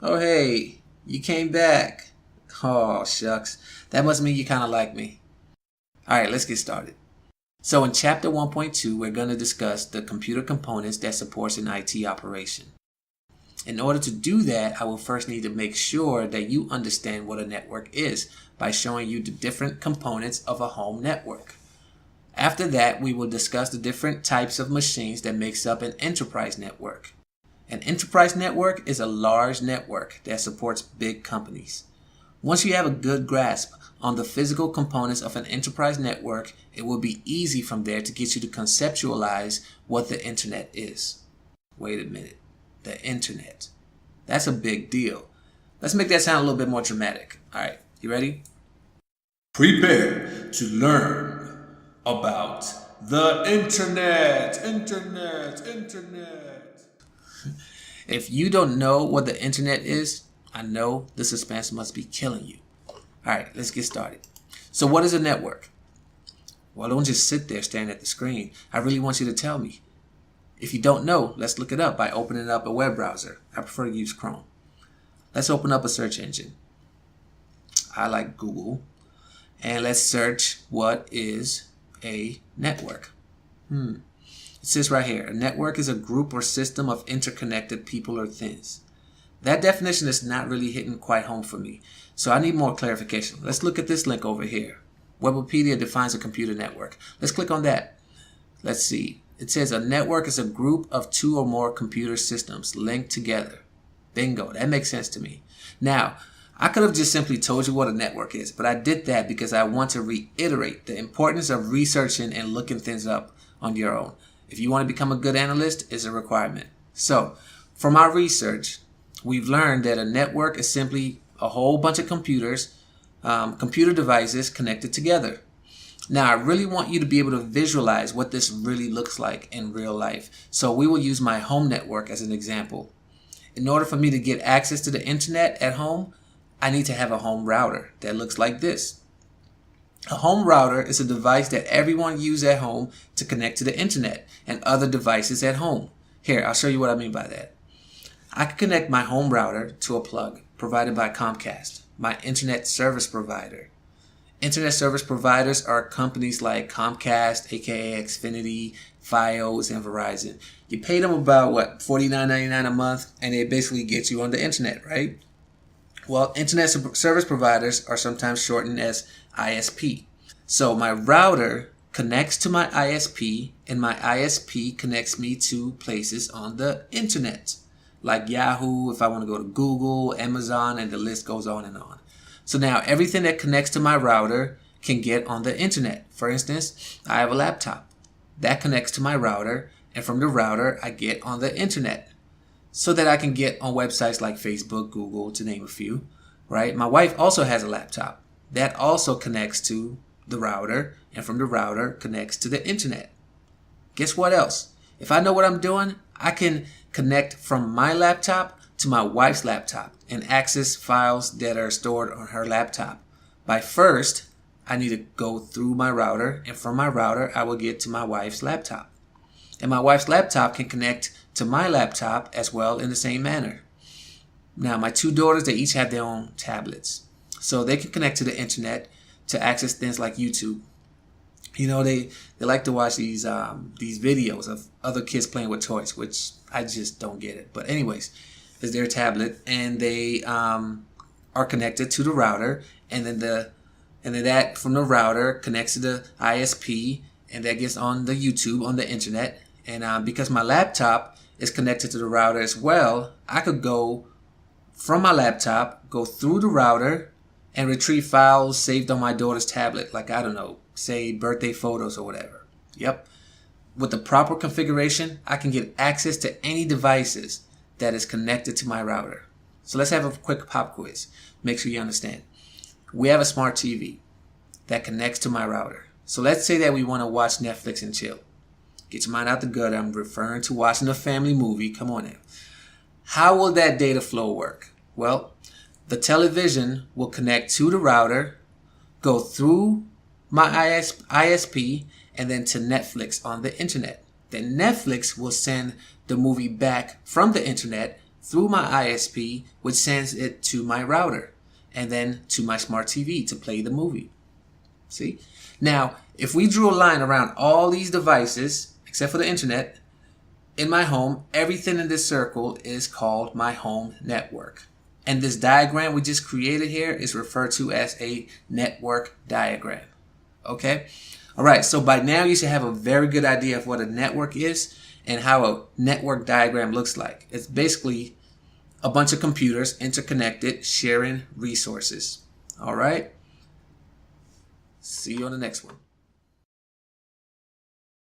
Oh, hey, you came back. Oh, shucks. That must mean you kind of like me. Alright, let's get started. So in chapter 1.2, we're going to discuss the computer components that supports an IT operation. In order to do that, I will first need to make sure that you understand what a network is by showing you the different components of a home network. After that, we will discuss the different types of machines that makes up an enterprise network. An enterprise network is a large network that supports big companies. Once you have a good grasp on the physical components of an enterprise network, it will be easy from there to get you to conceptualize what the internet is. Wait a minute, the internet. That's a big deal. Let's make that sound a little bit more dramatic. All right, you ready? Prepare to learn about the internet. If you don't know what the internet is, I know the suspense must be killing you. Alright, let's get started. So what is a network? Well, don't just sit there staring at the screen. I really want you to tell me. If you don't know, let's look it up by opening up a web browser. I prefer to use Chrome. Let's open up a search engine. I like Google. And let's search what is a network. It says right here, a network is a group or system of interconnected people or things. That definition is not really hitting quite home for me, so I need more clarification. Let's look at this link over here. Wikipedia defines a computer network. Let's click on that. Let's see. It says a network is a group of two or more computer systems linked together. Bingo, that makes sense to me. Now, I could have just simply told you what a network is, but I did that because I want to reiterate the importance of researching and looking things up on your own. If you want to become a good analyst, it's a requirement. So, from our research, we've learned that a network is simply a whole bunch of computers, computer devices connected together. Now, I really want you to be able to visualize what this really looks like in real life. So we will use my home network as an example. In order for me to get access to the internet at home, I need to have a home router that looks like this. A home router is a device that everyone uses at home to connect to the internet and other devices at home. Here, I'll show you what I mean by that. I can connect my home router to a plug provided by Comcast, my internet service provider. Internet service providers are companies like Comcast, aka Xfinity, Fios, and Verizon. You pay them about, $49.99 a month, and they basically get you on the internet, right? Well, internet service providers are sometimes shortened as ISP. So my router connects to my ISP, and my ISP connects me to places on the internet, like Yahoo, if I want to go to Google, Amazon, and the list goes on and on. So now everything that connects to my router can get on the internet. For instance, I have a laptop that connects to my router, and from the router I get on the internet so that I can get on websites like Facebook, Google, to name a few, right? My wife also has a laptop that also connects to the router, and from the router connects to the internet. Guess what else? If I know what I'm doing, I can connect from my laptop to my wife's laptop and access files that are stored on her laptop. By first, I need to go through my router, and from my router, I will get to my wife's laptop. And my wife's laptop can connect to my laptop as well in the same manner. Now, my two daughters, they each have their own tablets, so they can connect to the internet to access things like YouTube. You know, they like to watch these videos of other kids playing with toys, which I just don't get it. But anyways, it's their tablet, and they are connected to the router, and then that from the router connects to the ISP, and that gets on the YouTube on the internet. And because my laptop is connected to the router as well, I could go from my laptop, go through the router, and retrieve files saved on my daughter's tablet, like, I don't know, say birthday photos or whatever. Yep. With the proper configuration, I can get access to any devices that is connected to my router. So let's have a quick pop quiz. Make sure you understand. We have a smart TV that connects to my router. So let's say that we want to watch Netflix and chill. Get your mind out the gutter. I'm referring to watching a family movie. Come on now. How will that data flow work? Well, the television will connect to the router, go through my ISP, and then to Netflix on the internet. Then Netflix will send the movie back from the internet through my ISP, which sends it to my router and then to my smart TV to play the movie. See? Now, if we drew a line around all these devices, except for the internet, in my home, everything in this circle is called my home network. And this diagram we just created here is referred to as a network diagram. Okay? All right, so by now you should have a very good idea of what a network is and how a network diagram looks like. It's basically a bunch of computers interconnected, sharing resources. All right? See you on the next one.